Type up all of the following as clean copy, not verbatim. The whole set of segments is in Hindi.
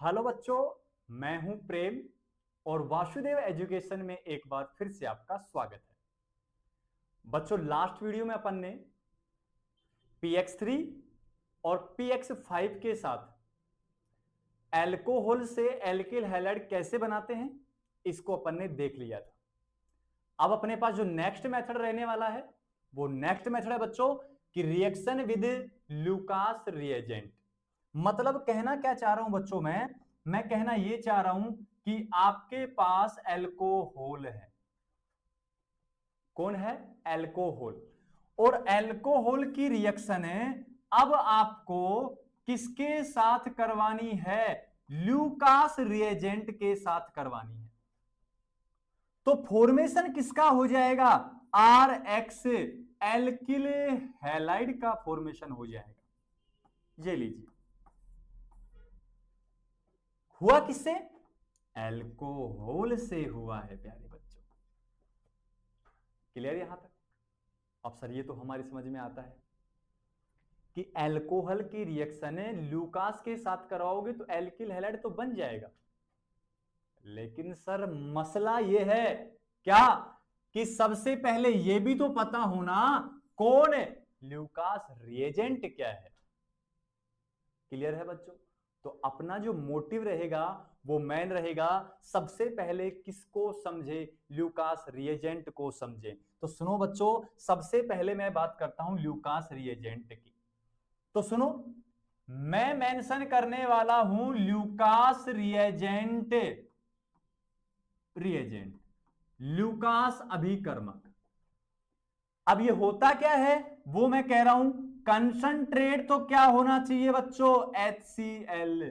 हेलो बच्चों, मैं हूं प्रेम और वासुदेव एजुकेशन में एक बार फिर से आपका स्वागत है। बच्चों, लास्ट वीडियो में अपन ने PX3 और PX5 के साथ एल्कोहल से एल्किल हैलाइड कैसे बनाते हैं इसको अपन ने देख लिया था। अब अपने पास जो नेक्स्ट मेथड रहने वाला है वो नेक्स्ट मेथड है बच्चों कि रिएक्शन विद ल्यूकास रिएजेंट। मतलब कहना क्या चाह रहा हूं बच्चों, मैं कहना यह चाह रहा हूं कि आपके पास एल्कोहल है। कौन है? एल्कोहल। और एल्कोहल की रिएक्शन अब आपको किसके साथ करवानी है? ल्यूकास रिएजेंट के साथ करवानी है। तो फॉर्मेशन किसका हो जाएगा? RX एल्किल हैलाइड का फॉर्मेशन हो जाएगा। ये लीजिए, हुआ किससे? एल्कोहल से हुआ है प्यारे बच्चों। क्लियर यहां तक? अब सर ये तो हमारी समझ में आता है कि एल्कोहल की रिएक्शन ल्यूकास के साथ कराओगे तो एल्किल हैलाइड तो बन जाएगा। लेकिन सर मसला ये है क्या कि सबसे पहले ये भी तो पता होना कौन है ल्यूकास रिएजेंट क्या है। क्लियर है बच्चों? तो अपना जो मोटिव रहेगा वो मेन रहेगा, सबसे पहले किसको समझे? ल्यूकास रिएजेंट को समझे। तो सुनो बच्चों, सबसे पहले मैं बात करता हूं ल्यूकास रिएजेंट की। तो सुनो, मैं मेंशन करने वाला हूं ल्यूकास रिएजेंट। रिएजेंट ल्यूकास अभिकर्मक। अब ये होता क्या है वो मैं कह रहा हूं। कंसंट्रेट तो क्या होना चाहिए बच्चों? HCl।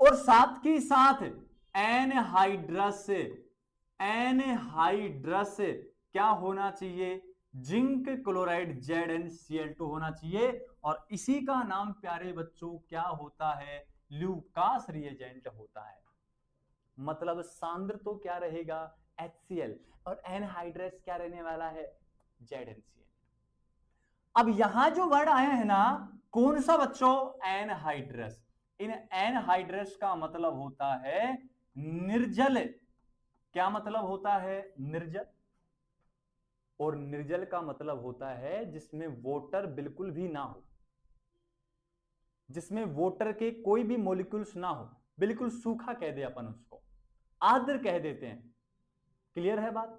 और साथ की साथ एनहाइड्रस। एनहाइड्रस क्या होना चाहिए? जिंक क्लोराइड ZnCl2 होना चाहिए। और इसी का नाम प्यारे बच्चों क्या होता है? ल्यूकास रिएजेंट होता है। मतलब सांद्र तो क्या रहेगा? HCl। और एनहाइड्रस क्या रहने वाला है? ZnCl। अब यहां जो वर्ड आया है ना, कौन सा बच्चों? एनहाइड्रस। इन एनहाइड्रस का मतलब होता है निर्जल। क्या मतलब होता है? निर्जल। और निर्जल का मतलब होता है जिसमें वोटर बिल्कुल भी ना हो, जिसमें वोटर के कोई भी मॉलिक्यूल्स ना हो, बिल्कुल सूखा कह दे अपन उसको, आर्द्र कह देते हैं। क्लियर है बात?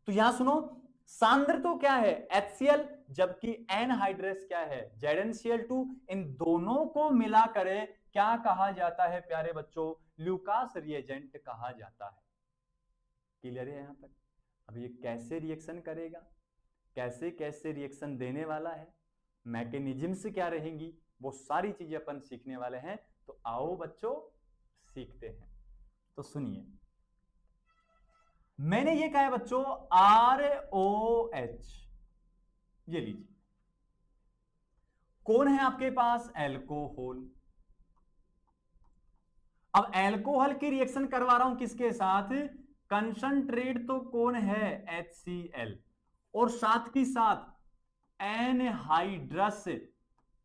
तो यहां सुनो, सांद्र तो क्या है? HCl, जबकि एनहाइड्रस क्या है? ZnCl2। इन दोनों को मिलाकर क्या कहा जाता है प्यारे बच्चों? ल्यूकास रिएजेंट कहा जाता है। क्लियर है यहां तक? अब ये कैसे रिएक्शन करेगा, कैसे कैसे रिएक्शन देने वाला है, मैकेनिज्म्स क्या रहेंगी, वो सारी चीजें अपन सीखने वाले हैं। तो आओ बच्चों सीखते हैं। तो सुनिए, मैंने ये कहा है बच्चों ROH। ये लीजिए, कौन है आपके पास? एल्कोहल। अब एल्कोहल की रिएक्शन करवा रहा हूं किसके साथ? कंसंट्रेट तो कौन है? HCl। और साथ की साथ एनहाइड्रस।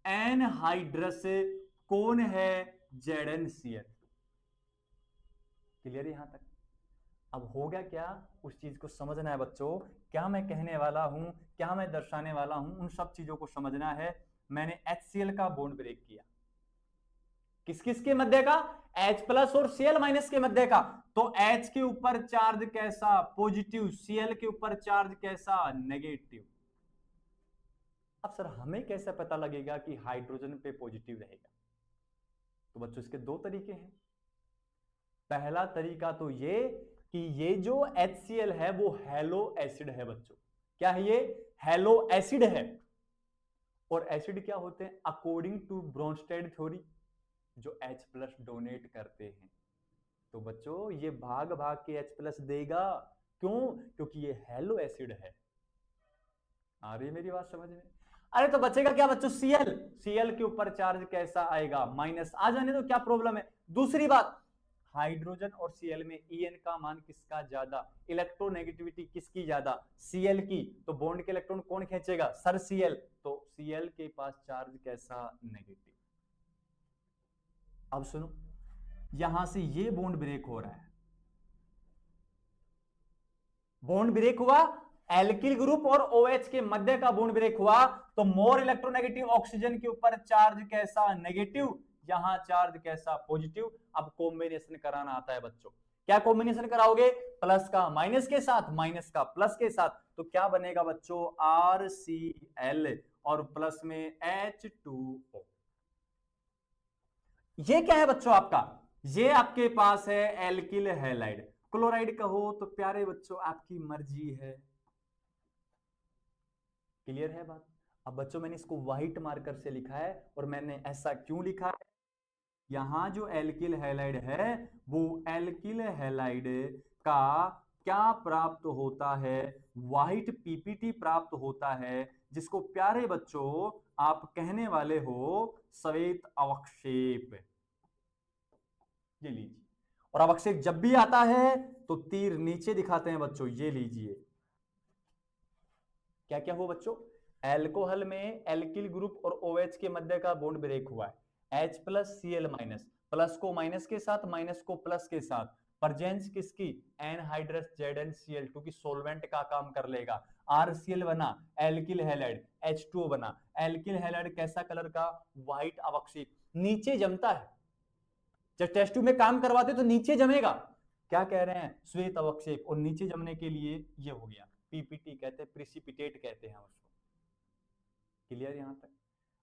एनहाइड्रस कौन है? ZnCl। क्लियर यहां तक? अब होगा क्या, उस चीज को समझना है बच्चों। क्या मैं कहने वाला हूं, क्या मैं दर्शाने वाला हूं, उन सब चीजों को समझना है। मैंने HCl का बॉन्ड ब्रेक किया, किस किस के मध्य का? H+ और Cl- के मध्य का। तो H के ऊपर चार्ज कैसा? पॉजिटिव। Cl के ऊपर चार्ज कैसा? नेगेटिव। अब सर हमें कैसे पता लगेगा कि हाइड्रोजन पे पॉजिटिव रहेगा? तो बच्चों इसके दो तरीके हैं। पहला तरीका तो ये कि ये जो HCl है वो हेलो एसिड है बच्चों। क्या है ये? हेलो एसिड है। और एसिड क्या होते हैं? अकॉर्डिंग टू ब्रोंस्टेड थ्योरी, जो H+ डोनेट करते हैं। तो बच्चों ये भाग भाग के H+ देगा। क्यों? क्योंकि ये हेलो एसिड है। आ रही है मेरी बात समझ में? अरे तो बचेगा क्या बच्चों? Cl। Cl के ऊपर चार्ज कैसा आएगा? माइनस। आ जाने तो क्या प्रॉब्लम है? दूसरी बात, हाइड्रोजन और Cl में En का मान किसका ज्यादा? इलेक्ट्रोनेगेटिविटी किसकी ज्यादा? Cl की। तो बॉन्ड के इलेक्ट्रॉन कौन खींचेगा? Sir Cl। तो Cl के पास चार्ज कैसा? नेगेटिव। अब सुनो, यहां से ये बॉन्ड ब्रेक हो रहा है, बॉन्ड ब्रेक हुआ, एल्किल ग्रुप और OH के मध्य का बॉन्ड ब्रेक हुआ, तो मोर इलेक्ट्रोनेगेटिव ऑक्सीजन के ऊपर चार्ज कैसा, नेगेटिव, यहां चार्ज कैसा, पॉजिटिव। अब कॉम्बिनेशन कराना आता है बच्चों, क्या कॉम्बिनेशन कराओगे, प्लस का माइनस के साथ, माइनस का प्लस के साथ, तो क्या बनेगा बच्चों, RCl और प्लस में H2O। ये क्या है बच्चों आपका, ये आपके पास है एल्किल हैलाइड, क्लोराइड कहो तो प्यारे बच्चों आपकी मर्जी है। क्लियर है बात। अब बच्चों मैंने इसको व्हाइट मार्कर से लिखा है, और मैंने ऐसा क्यों लिखा है, यहां जो एल्किल हैलाइड है वो एल्किल हैलाइड का क्या प्राप्त होता है, व्हाइट पीपीटी प्राप्त होता है, जिसको प्यारे बच्चों आप कहने वाले हो श्वेत अवक्षेप। ये लीजिए, और अवक्षेप जब भी आता है तो तीर नीचे दिखाते हैं बच्चों, ये लीजिए, क्या क्या हो बच्चों, एल्कोहल में एल्किल ग्रुप और OH के मध्य का बॉन्ड ब्रेक हुआ है, H+Cl-, प्लस को माइनस के साथ, माइनस को प्लस के साथ, प्रेजेंस किसकी, एनहाइड्रस ZnCl2 की सोलवेंट का काम कर लेगा, RCl बना, एल्किल हैलाइड, H2O बना, एल्किल हैलाइड कैसा कलर का, व्हाइट अवक्षेप, नीचे जमता है, जब टेस्ट ट्यूब में काम करवाते तो नीचे जमेगा, क्या कह रहे हैं, श्वेत अवक्षेप, और नीचे जमने के लिए ये हो गया, पीपीटी कहते हैं, प्रिसिपिटेट कहते हैं उसको। क्लियर यहां तक।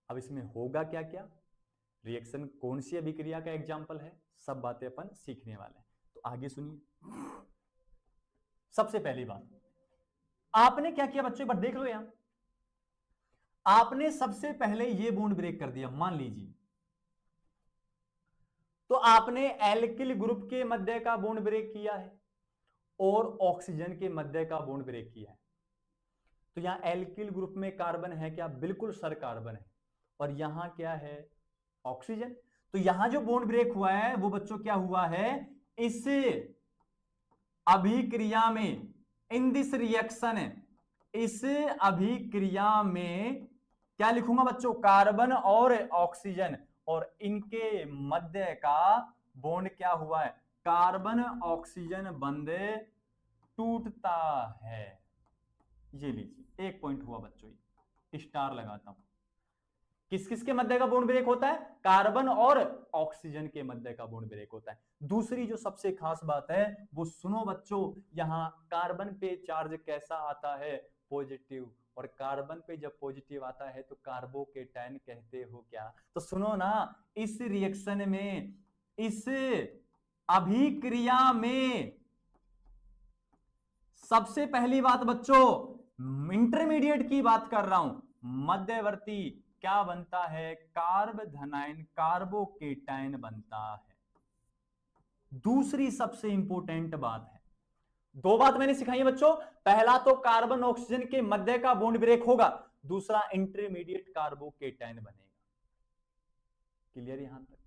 अब इसमें होगा क्या क्या, रिएक्शन कौन सी अभिक्रिया का एग्जाम्पल है, सब बातें अपन सीखने वाले हैं, तो आगे सुनिए। सबसे पहली बात, आपने क्या किया बच्चों, एक बार देख लो यहां, आपने सबसे पहले ये बॉन्ड ब्रेक कर दिया, मान लीजिए, तो आपने एल्किल ग्रुप के मध्य का बॉन्ड ब्रेक किया है और ऑक्सीजन के मध्य का बॉन्ड ब्रेक किया है, तो यहां एल्किल ग्रुप में कार्बन है क्या, बिल्कुल सर कार्बन है, और यहां क्या है, ऑक्सीजन, तो यहां जो बॉन्ड ब्रेक हुआ है वो बच्चों क्या हुआ है, इस अभिक्रिया में, इन दिस रिएक्शन, इस अभिक्रिया में क्या लिखूंगा बच्चों, कार्बन और ऑक्सीजन, और इनके मध्य का बॉन्ड क्या हुआ है, कार्बन ऑक्सीजन बंध टूटता है। ये लीजिए, एक पॉइंट हुआ बच्चों, स्टार लगाता हूं, किस किस के मध्य का बॉन्ड ब्रेक होता है, कार्बन और ऑक्सीजन के मध्य का बॉन्ड ब्रेक होता है। दूसरी जो सबसे खास बात है वो सुनो बच्चों, यहां कार्बन पे चार्ज कैसा आता है, पॉजिटिव, और कार्बन पे जब पॉजिटिव आता है तो कार्बोकेटायन कहते हो क्या, तो सुनो ना, इस रिएक्शन में, इस अभिक्रिया में, सबसे पहली बात बच्चों, इंटरमीडिएट की बात कर रहा हूं, मध्यवर्ती क्या बनता है, कार्ब धनायन, कार्बोकेटायन बनता है। दूसरी सबसे इंपॉर्टेंट बात है, दो बात मैंने सिखाई है बच्चों, पहला तो कार्बन ऑक्सीजन के मध्य का बॉन्ड ब्रेक होगा, दूसरा इंटरमीडिएट कार्बोकेटायन बनेगा। क्लियर यहां तक।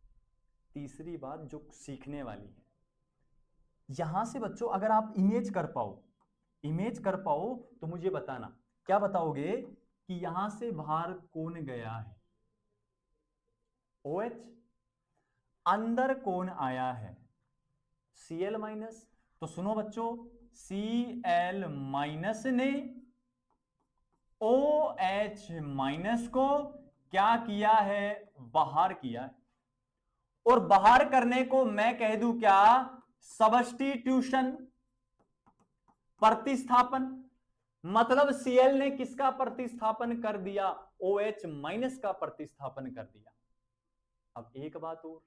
तीसरी बात जो सीखने वाली है, यहां से बच्चों अगर आप इमेज कर पाओ तो मुझे बताना, क्या बताओगे कि यहां से बाहर कौन गया है, OH, अंदर कौन आया है, Cl-, तो सुनो बच्चों, Cl- ने OH- को क्या किया है, बाहर किया है, और बाहर करने को मैं कह दूं क्या, सबस्टिट्यूशन, प्रतिस्थापन, मतलब Cl ने किसका प्रतिस्थापन कर दिया, OH- का प्रतिस्थापन कर दिया। अब एक बात और,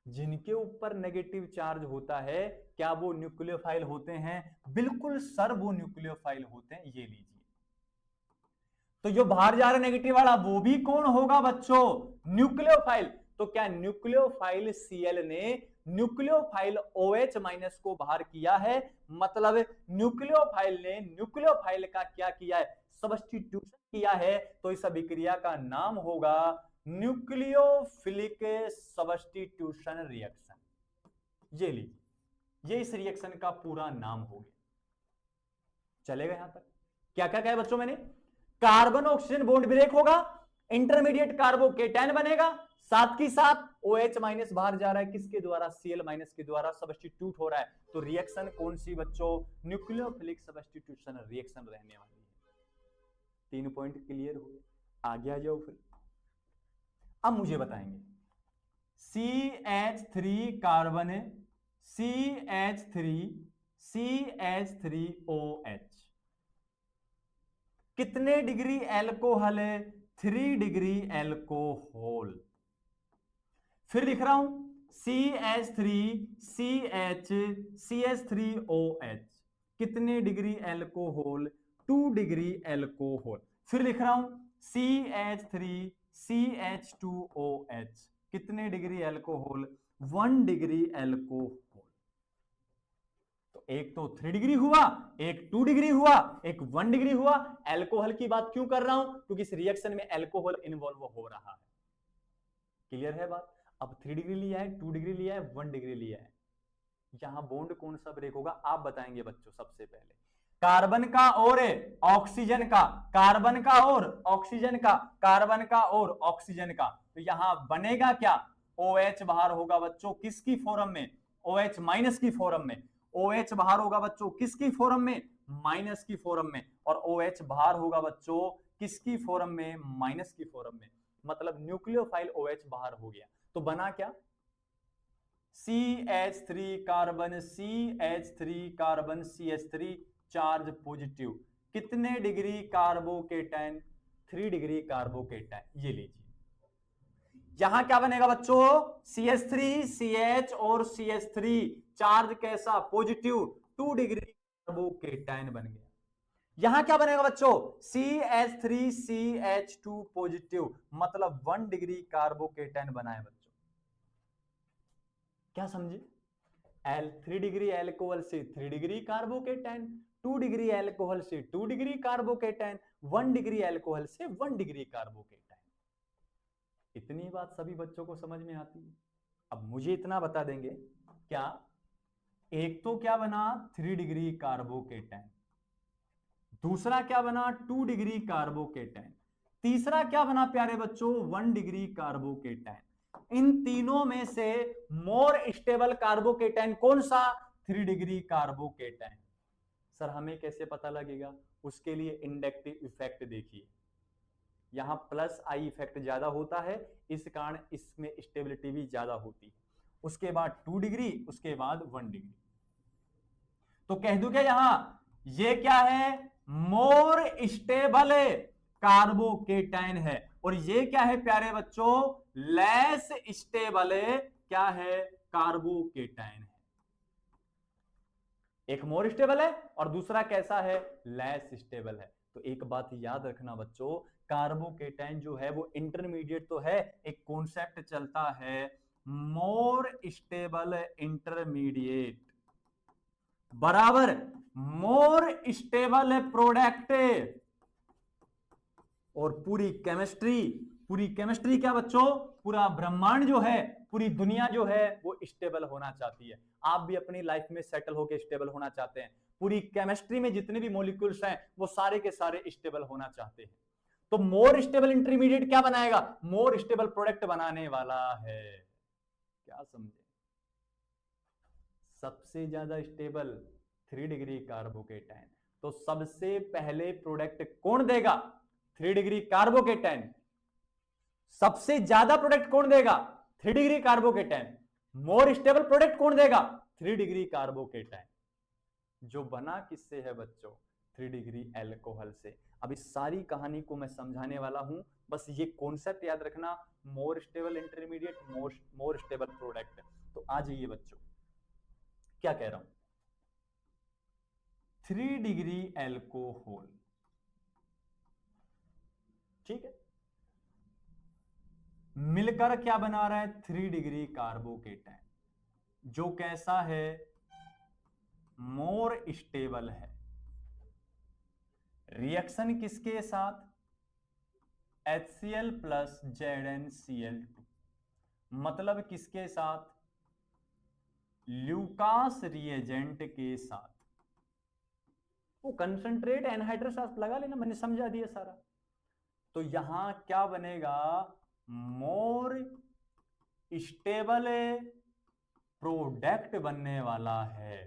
जिनके ऊपर नेगेटिव चार्ज होता है क्या वो न्यूक्लियोफाइल होते हैं, बिल्कुल सर वो न्यूक्लियोफाइल होते हैं। ये लीजिए, तो जो बाहर जा रहा है नेगेटिव वाला वो भी कौन होगा बच्चों, न्यूक्लियोफाइल। तो क्या न्यूक्लियोफाइल Cl ने न्यूक्लियोफाइल OH- को बाहर किया है, मतलब न्यूक्लियोफाइल ने न्यूक्लियोफाइल का क्या किया है, सब्स्टिट्यूशन किया है, तो इस अभिक्रिया का नाम होगा न्यूक्लियोफिलिक सब्स्टिट्यूशन रिएक्शन। ये लीजिए, ये इस रिएक्शन का पूरा नाम हो गया। चलेगा यहां तक। क्या क्या कहा बच्चों मैंने, कार्बन ऑक्सीजन बॉन्ड ब्रेक होगा, इंटरमीडिएट कार्बोकेटायन बनेगा, साथ ही साथ OH माइनस बाहर जा रहा है किसके द्वारा, Cl माइनस के द्वारा सब्स्टिट्यूट हो रहा है। तो रिएक्शन कौन सी बच्चों, न्यूक्लियोफिलिक सब्स्टिट्यूशन रिएक्शन रहने वाली है। 3 पॉइंट क्लियर हुए, आगे आ जाओ फिर। अब मुझे बताएंगे CH3 कार्बन है, CH3OH कितने डिग्री एल्कोहल है, 3 डिग्री एल्कोहल। फिर लिख रहा हूं CH3OH कितने डिग्री एल्कोहल, 2 डिग्री एल्कोहल। फिर लिख रहा हूं CH3CH2OH कितने डिग्री एल्कोहल, 1 डिग्री एल्कोहल। तो एक तो 3 डिग्री हुआ, एक 2 डिग्री हुआ, एक 1 डिग्री हुआ। एल्कोहल की बात क्यों कर रहा हूं, क्योंकि इस रिएक्शन में एल्कोहल इन्वॉल्व हो रहा है। क्लियर है बात। अब 3 डिग्री लिया है, 2 डिग्री लिया है, 1 डिग्री लिया है। यहां बॉन्ड कौन सा ब्रेक होगा आप बताएंगे बच्चों। सबसे पहले कार्बन का और ऑक्सीजन का, कार्बन का और ऑक्सीजन का, कार्बन का और ऑक्सीजन का। तो यहां बनेगा क्या, OH बाहर होगा बच्चों किसकी फॉर्म में, OH माइनस की फॉर्म में। OH बाहर होगा बच्चों किसकी फॉर्म में, माइनस की फॉर्म में। और OH बाहर होगा बच्चों किसकी फॉर्म में, माइनस की फॉर्म में। मतलब न्यूक्लियोफाइल OH बाहर हो गया। तो बना क्या, CH3 carbon, CH3 carbon, CH3 charge positive. कितने डिग्री कार्बोकेटाइन, 3 डिग्री कार्बोकेटाइन। ये लीजिए यहां क्या बनेगा बच्चों, CH3 CH और CH3 चार्ज कैसा, पॉजिटिव, 2 डिग्री कार्बोकेटाइन बन गया। यहां क्या बनेगा बच्चों, CH3 CH2 पॉजिटिव, मतलब 1 डिग्री कार्बोकेटाइन बनाए बच्चों। क्या समझे, 3 डिग्री एल्कोहल से 3 डिग्री कार्बोकेटाइन, 2 डिग्री एल्कोहल से 2 डिग्री कार्बोकेटाइन, 1 डिग्री एल्कोहल से 1 डिग्री कार्बोकेटाइन। इतनी बात सभी बच्चों को समझ में आती है। अब मुझे इतना बता देंगे, क्या एक तो क्या बना 3 डिग्री कार्बोकेटाइन, दूसरा क्या बना 2 डिग्री कार्बोकेटाइन, तीसरा क्या बना प्यारे बच्चों 1 डिग्री कार्बोकेटाइन। इन तीनों में से मोर स्टेबल कार्बोकेटाइन कौन सा, 3 डिग्री कार्बोकेटाइन। सर हमें कैसे पता लगेगा, उसके लिए इंडक्टिव इफेक्ट देखिए। यहां प्लस आई इफेक्ट ज्यादा होता है, इस कारण इसमें स्टेबिलिटी भी ज्यादा होती है। उसके बाद 2 डिग्री, उसके बाद 1 डिग्री। तो कह दूं क्या यहां, ये क्या है, मोर स्टेबल कार्बोकेटाइन है। और ये क्या है प्यारे बच्चों, लेस स्टेबल क्या है, कार्बोकेटाइन है। एक मोर स्टेबल है और दूसरा कैसा है, लेस स्टेबल है। तो एक बात याद रखना बच्चों, कार्बोकेटाइन जो है वो इंटरमीडिएट तो है, एक कॉन्सेप्ट चलता है मोर स्टेबल इंटरमीडिएट बराबर मोर स्टेबल प्रोडक्ट। और पूरी केमिस्ट्री क्या बच्चों, पूरा ब्रह्मांड जो है, पूरी दुनिया जो है वो स्टेबल होना चाहती है। आप भी अपनी लाइफ में सेटल होकर स्टेबल होना चाहते हैं। पूरी केमिस्ट्री में जितने भी मॉलिक्यूल्स हैं वो सारे के सारे स्टेबल होना चाहते हैं। तो मोर स्टेबल इंटरमीडिएट क्या बनाएगा, मोर स्टेबल प्रोडक्ट बनाने वाला है। क्या समझे, सबसे ज्यादा स्टेबल 3 डिग्री कार्बोकेटाइन। तो सबसे पहले प्रोडक्ट कौन देगा, 3 डिग्री कार्बोकेटाइन। सबसे ज्यादा प्रोडक्ट कौन देगा, 3 degree carbocation. More stable product कौन देगा, 3 डिग्री कार्बोकेटाइन। जो बना किससे है बच्चों, 3 डिग्री एल्कोहल से। अब इस सारी कहानी को मैं समझाने वाला हूं, बस ये कॉन्सेप्ट याद रखना, more stable intermediate, more stable product. तो आ जाइए बच्चों, क्या कह रहा हूं, 3 डिग्री एल्कोहल, ठीक है, मिलकर क्या बना रहा है, 3 डिग्री कार्बोकेटाइन, जो कैसा है, मोर स्टेबल है। रिएक्शन किसके साथ, HCl प्लस ZnCl2, मतलब किसके साथ, ल्यूकास रिएजेंट के साथ। वो कंसंट्रेट एनहाइड्रस आप लगा लेना, मैंने समझा दिया सारा। तो यहां क्या बनेगा, मोर स्टेबल प्रोडक्ट बनने वाला है।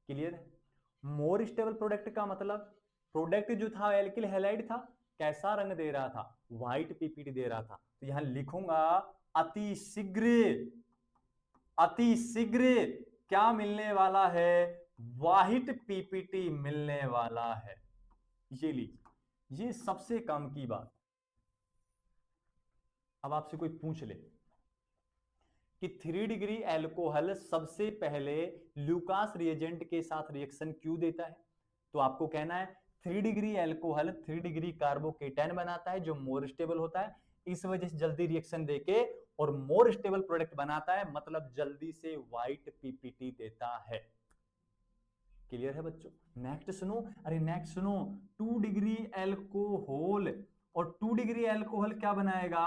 क्लियर? मोर स्टेबल प्रोडक्ट का मतलब प्रोडक्ट जो था एल्किल हैलाइड था, कैसा रंग दे रहा था? व्हाइट पीपीटी दे रहा था। तो यहां लिखूंगा अति शीघ्र, अति शीघ्र क्या मिलने वाला है? व्हाइट पीपीटी मिलने वाला है। ये लीजिए, ये सबसे कम की बात। अब आपसे कोई पूछ ले कि 3 डिग्री एल्कोहल सबसे पहले ल्यूकास रिएजेंट के साथ रिएक्शन क्यों देता है, तो आपको कहना है 3 डिग्री एल्कोहल 3 डिग्री कार्बोकेटाइन बनाता है जो मोर स्टेबल होता है, इस वजह से जल्दी रिएक्शन देके और मोर स्टेबल प्रोडक्ट बनाता है, मतलब जल्दी से व्हाइट पीपीटी देता है। क्लियर है बच्चों? नेक्स्ट सुनो, अरे नेक्स्ट सुनो, 2 डिग्री एल्कोहल और 2 डिग्री एल्कोहल क्या बनाएगा?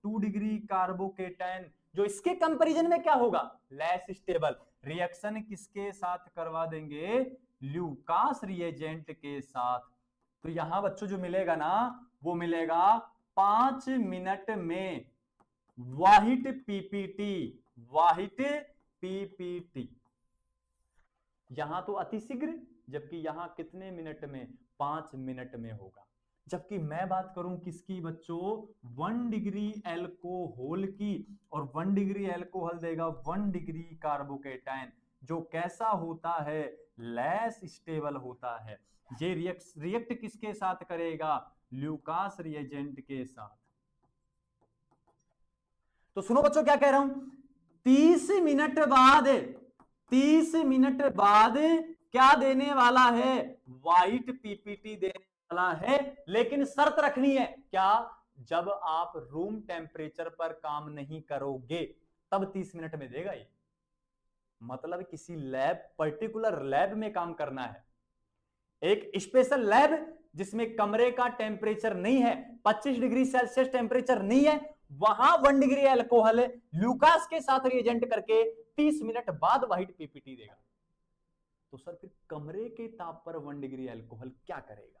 2 डिग्री कार्बोकेटाइन, जो इसके कंपैरिजन में क्या होगा? Less stable. रिएक्शन किसके साथ करवा देंगे? ल्यूकास रिएजेंट के साथ। तो यहां बच्चों जो मिलेगा ना, वो मिलेगा 5 मिनट में व्हाइट पीपीटी, व्हाइट पीपीटी। यहां तो अति शीघ्र, जबकि यहां कितने मिनट में? 5 मिनट में होगा। जबकि मैं बात करूं किसकी बच्चों? 1 डिग्री एल्कोहल की, और 1 डिग्री एल्कोहल देगा 1 डिग्री कार्बोकेटाइन, जो कैसा होता है? लेस स्टेबल होता है। ये रिएक्ट किसके साथ करेगा? ल्यूकास रिएजेंट के साथ। तो सुनो बच्चों क्या कह रहा हूं, 30 मिनट बाद, 30 मिनट बाद क्या देने वाला है? व्हाइट पीपीटी देने वाला है। लेकिन शर्त रखनी है क्या? जब आप रूम टेम्परेचर पर काम नहीं करोगे तब 30 मिनट में देगा ये। मतलब किसी लैब, पर्टिकुलर लैब में काम करना है, एक स्पेशल लैब जिसमें कमरे का टेम्परेचर नहीं है, 25 डिग्री सेल्सियस टेम्परेचर नहीं है, वहां 1 डिग्री एल्कोहल ल्यूकास के साथ रिएजेंट करके 30 मिनट बाद व्हाइट पीपीटी देगा। तो सर फिर कमरे के ताप पर 1 डिग्री एल्कोहल क्या करेगा?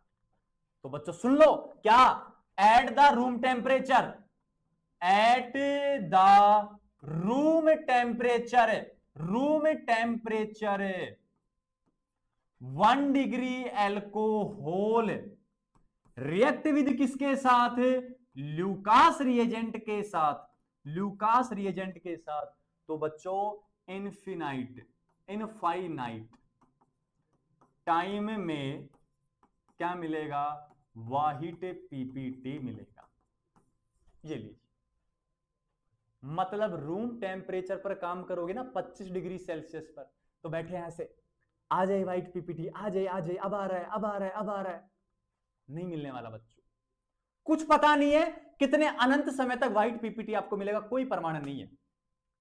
तो बच्चों सुन लो, क्या? At the room temperature, at the room temperature, room temperature 1 degree alcohol react with किसके साथ? ल्यूकास रिएजेंट के साथ, ल्यूकास रिएजेंट के साथ। तो बच्चों इनफिनाइट, इनफाइनाइट टाइम में क्या मिलेगा? व्हाइट पीपीटी मिलेगा। ये लीजिए, मतलब रूम टेम्परेचर पर काम करोगे ना 25 डिग्री सेल्सियस पर, तो बैठे यहां से आ जाए व्हाइट पीपीटी, आ जाए आ जाए, अब आ रहा है अब आ रहा है अब आ रहा है, नहीं मिलने वाला बच्चों। कुछ पता नहीं है कितने अनंत समय तक व्हाइट पीपीटी आपको मिलेगा, कोई प्रमाण नहीं है।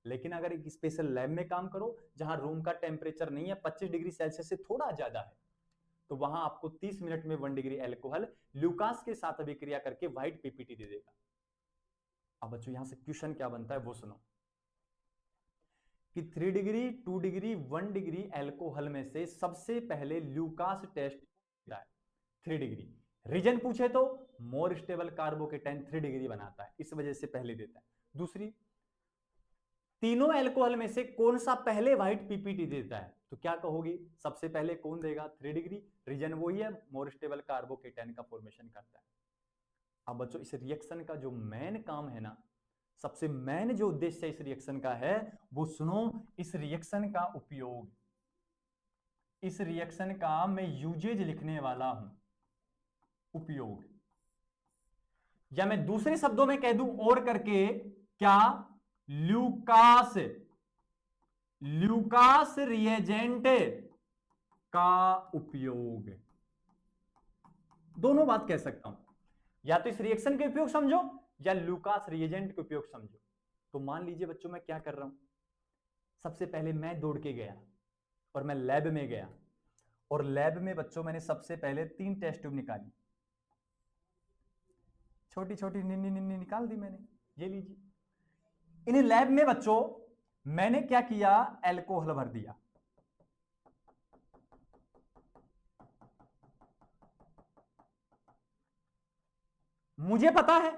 लेकिन अगर एक स्पेशल लैब में काम करो जहां रूम का टेम्परेचर नहीं है, 25 डिग्री सेल्सियस से थोड़ा ज्यादा है, तो वहां आपको 30 मिनट में 1 डिग्री एल्कोहल ल्यूकास के साथ अभिक्रिया करके व्हाइट पीपीटी दे देगा। अब बच्चों यहां से क्वेश्चन क्या बनता है वो सुनो, कि 3 डिग्री, 2 डिग्री, 1 डिग्री एल्कोहल में से सबसे पहले ल्यूकास टेस्ट है 3 डिग्री। रीजन पूछे तो मोर स्टेबल कार्बोकेटाइन 3 डिग्री बनाता है, इस वजह से पहले देता है। दूसरी, तीनों एल्कोहल में से कौन सा पहले व्हाइट पीपीटी देता है, तो क्या कहोगे? सबसे पहले कौन देगा? 3 डिग्री। रीजन वही है, मोर स्टेबल कार्बोकेटाइन का फॉर्मेशन करता है। अब बच्चों इस रिएक्शन का जो मेन काम है ना, सबसे मेन जो उद्देश्य इस रिएक्शन का है वो सुनो। इस रिएक्शन का उपयोग, इस रिएक्शन का मैं यूजेज लिखने वाला हूं, उपयोग, या मैं दूसरे शब्दों में कह दूं और करके, क्या? ल्यूकास, ल्यूकास रिएजेंट का उपयोग। दोनों बात कह सकता हूं, या तो इस रिएक्शन के उपयोग समझो या ल्यूकास रिएजेंट के उपयोग समझो। तो मान लीजिए बच्चों मैं क्या कर रहा हूं, सबसे पहले मैं दौड़ के गया और मैं लैब में गया, और लैब में बच्चों मैंने सबसे पहले 3 टेस्ट ट्यूब निकाली, छोटी छोटी निन्नी निन्नी निकाल दी मैंने। ये लीजिए, इन लैब में बच्चों मैंने क्या किया? एल्कोहल भर दिया। मुझे पता है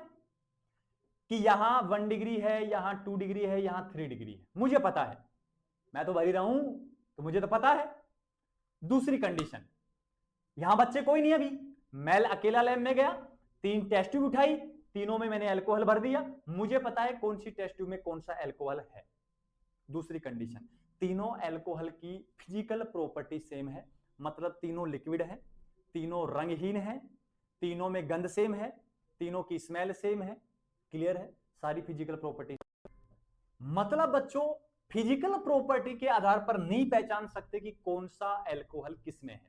कि यहां 1 डिग्री है, यहां 2 डिग्री है, यहां 3 डिग्री है, मुझे पता है, मैं तो भर ही रहा हूं, तो मुझे तो पता है। दूसरी कंडीशन, यहां बच्चे कोई नहीं, अभी मैं अकेला लैब में गया, 3 टेस्ट ट्यूब उठाई, तीनों में मैंने अल्कोहल भर दिया, मुझे पता है कौन सी टेस्ट ट्यूब में कौन सा अल्कोहल है। दूसरी कंडीशन, तीनों अल्कोहल की फिजिकल प्रॉपर्टी सेम है, मतलब तीनों लिक्विड है, तीनों रंगहीन है, तीनों में गंध सेम है, तीनों की स्मेल सेम है। क्लियर है? सारी फिजिकल प्रॉपर्टी, मतलब बच्चों फिजिकल प्रॉपर्टी के आधार पर नहीं पहचान सकते कि कौन सा अल्कोहल किसमें है,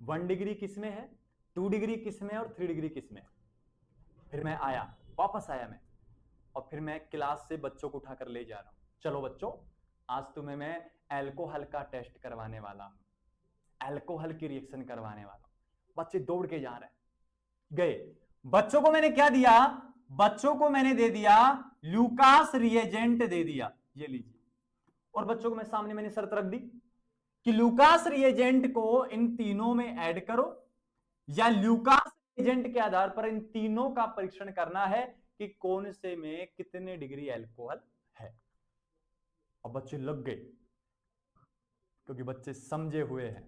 1 डिग्री किसमें है, 2 डिग्री किसमें है और 3 डिग्री किसमें है। फिर मैं आया, वापस आया मैं, और फिर मैं क्लास से बच्चों को उठाकर ले जा रहा हूं, चलो बच्चों आज तुम्हें मैं अल्कोहल का टेस्ट करवाने वाला हूं, अल्कोहल की रिएक्शन करवाने वाला हूं। बच्चे दौड़ के जा रहे हैं, गए, बच्चों को मैंने क्या दिया, बच्चों को मैंने दे दिया ल्यूकास रिएजेंट दे दिया, ये लीजिए, और बच्चों को मैं सामने मैंने शर्त रख दी कि ल्यूकास रिएजेंट को इन तीनों में ऐड करो, या ल्यूकास रिएजेंट के आधार पर इन तीनों का परीक्षण करना है कि कौन से में कितने डिग्री अल्कोहल है। और बच्चे लग गए, क्योंकि बच्चे समझे हुए हैं,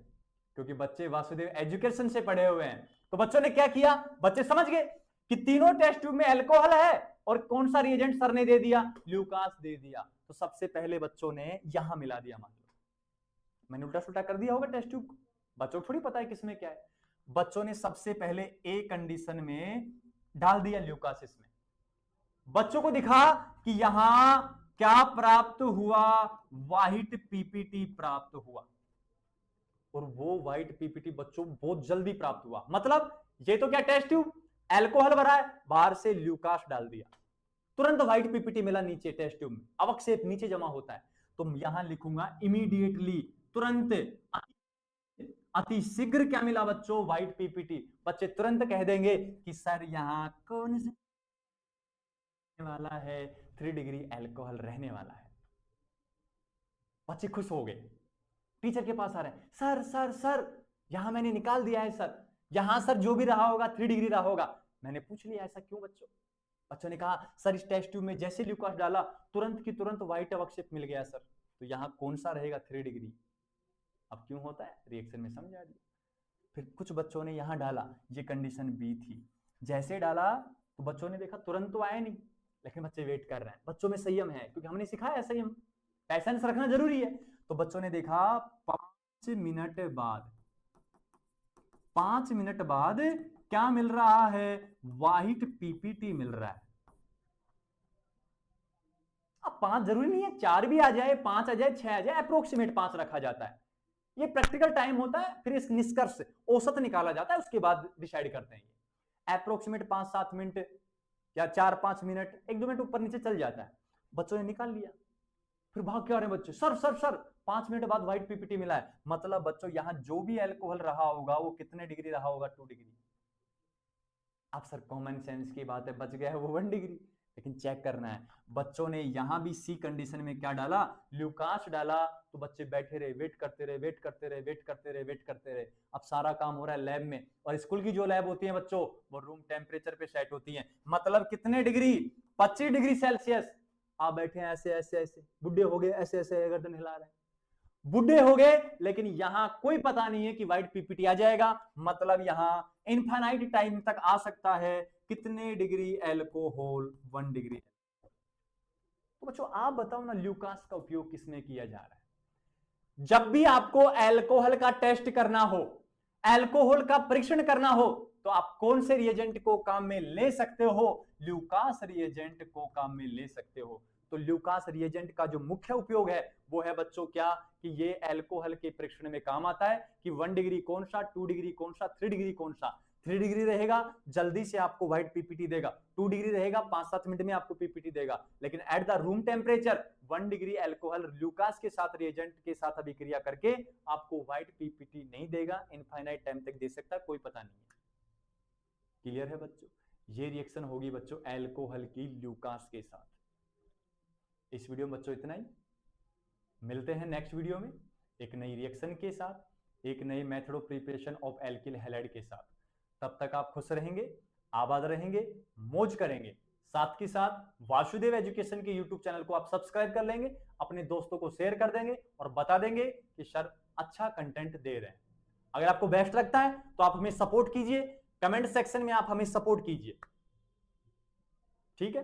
क्योंकि बच्चे वासुदेव एजुकेशन से पढ़े हुए हैं। तो बच्चों ने क्या किया, बच्चे समझ गए कि तीनों टेस्ट ट्यूब में अल्कोहल है, और कौन सा रिएजेंट सर ने दे दिया, ल्यूकास दे दिया। तो सबसे पहले बच्चों ने यहां मिला दिया, मान लो मैंने उल्टा सुल्टा कर दिया होगा टेस्ट ट्यूब को, बच्चों को थोड़ी पता है किसमें क्या है। बच्चों ने सबसे पहले ए कंडीशन में डाल दिया ल्यूकास, इसमें बच्चों को दिखा कि यहां क्या प्राप्त हुआ, व्हाइट पीपीटी प्राप्त हुआ, और वो व्हाइट पीपीटी बच्चों बहुत जल्दी प्राप्त हुआ। मतलब ये तो क्या टेस्ट ट्यूब अल्कोहल भरा है, बाहर से ल्यूकास डाल दिया, तुरंत व्हाइट पीपीटी मिला नीचे टेस्ट ट्यूब में, अवक्षेप नीचे जमा होता है। तो यहां लिखूंगा इमीडिएटली, तुरंत, अति शीघ्र क्या मिला बच्चों, व्हाइट पीपीटी। बच्चे तुरंत कह देंगे कि सर यहां कौन से वाला है, 3 डिग्री अल्कोहल रहने वाला है। बच्चे खुश हो गए, टीचर के पास आ रहे हैं, सर सर सर यहां मैंने निकाल दिया है सर, यहां सर जो भी रहा होगा 3 डिग्री रहा होगा। मैंने पूछ लिया ऐसा क्यों बच्चों, बच्चों ने कहा सर इस टेस्ट ट्यूब में जैसे ल्यूकास डाला तुरंत की तुरंत व्हाइट अवक्षेप मिल गया सर, तो यहां कौन सा रहेगा, 3 डिग्री। अब क्यों होता है, रिएक्शन में समझा दिया। फिर कुछ बच्चों ने यहां डाला, ये कंडीशन बी थी, जैसे डाला तो बच्चों ने देखा तुरंत तो आया नहीं, लेकिन बच्चे वेट कर रहे हैं, बच्चों में संयम है, क्योंकि हमने सिखाया संयम, पैसेंस रखना जरूरी है। तो बच्चों ने देखा 5 मिनट बाद, 5 मिनट बाद क्या मिल रहा है, व्हाइट पीपीटी मिल रहा है। अब 5 जरूरी नहीं है 4 भी आ जाए, 5 आ जाए, 6 आ जाए, अप्रोक्सीमेट 5 रखा जाता है। ये प्रैक्टिकल टाइम होता है, फिर इस निष्कर्ष औसत निकाला जाता है, उसके बाद डिसाइड करते हैं। अप्रोक्सीमेट 5-7 मिनट या 4-5 मिनट, 1-2 मिनट ऊपर नीचे चल जाता है। बच्चों ने निकाल लिया, फिर भाग के आ रहे बच्चे, सर सर सर 5 मिनट बाद व्हाइट पीपीटी मिला है। मतलब बच्चों यहां जो भी अल्कोहल रहा होगा वो कितने डिग्री रहा होगा, 2 डिग्री। अब सर कॉमन सेंस की बात है, बच गया है वो 1 डिग्री, लेकिन चेक करना है। बच्चों ने यहां भी सी कंडीशन में क्या डाला, ल्यूकास डाला, तो बच्चे बैठे रहे, वेट करते रहे, वेट करते रहे, वेट करते रहे, वेट करते रहे। अब सारा काम हो रहा है लैब में, और स्कूल की जो लैब होती है बच्चों वो रूम टेम्परेचर पे सेट होती है, मतलब कितने डिग्री, 25 डिग्री सेल्सियस। आप बैठे हैं ऐसे ऐसे ऐसे, बुढ़े हो गए ऐसे ऐसे गर्दन हिला रहे हैं, बुढ़े हो गए, लेकिन यहां कोई पता नहीं है कि व्हाइट पीपीटी आ जाएगा, मतलब यहां इनफाइनाइट टाइम तक आ सकता है। कितने डिग्री एल्कोहल, 1 डिग्री। तो बच्चों आप बताओ ना, ल्यूकास का उपयोग किसमें किया जा रहा है। जब भी आपको अल्कोहल का टेस्ट करना हो, अल्कोहल का परीक्षण करना हो, तो आप कौन से रिएजेंट को काम में ले सकते हो, ल्यूकास रिएजेंट को काम में ले सकते हो। तो ल्यूकास रिएजेंट का जो मुख्य उपयोग है वो है बच्चों क्या, कि ये अल्कोहल के परीक्षण में काम आता है कि 1 डिग्री कौन सा, 2 डिग्री कौन सा, 3 डिग्री कौन सा। 3 डिग्री रहेगा जल्दी से आपको व्हाइट पीपीटी देगा, 2 डिग्री रहेगा 5-7 मिनट में आपको पीपीटी देगा, लेकिन at the room temperature 1 degree alcohol Lucas के साथ रिएजेंट के साथ अभिक्रिया करके आपको व्हाइट पीपीटी नहीं देगा, इनफाइनाइट टाइम तक दे सकता, कोई पता नहीं है। क्लियर है बच्चों, ये रिएक्शन होगी बच्चों अल्कोहल की ल्यूकास के साथ। इस वीडियो में बच्चों इतना ही, मिलते हैं नेक्स्ट वीडियो में एक नई रिएक्शन के साथ, एक नई method of preparation of alkyl halide के साथ। तब तक आप खुश रहेंगे, आबाद रहेंगे, मौज करेंगे। साथ के साथ वासुदेव एजुकेशन के यूट्यूब चैनल को आप सब्सक्राइब कर लेंगे, अपने दोस्तों को शेयर कर देंगे और बता देंगे कि सर अच्छा कंटेंट दे रहे हैं। अगर आपको बेस्ट लगता है तो आप हमें सपोर्ट कीजिए, कमेंट सेक्शन में आप हमें सपोर्ट कीजिए, ठीक है।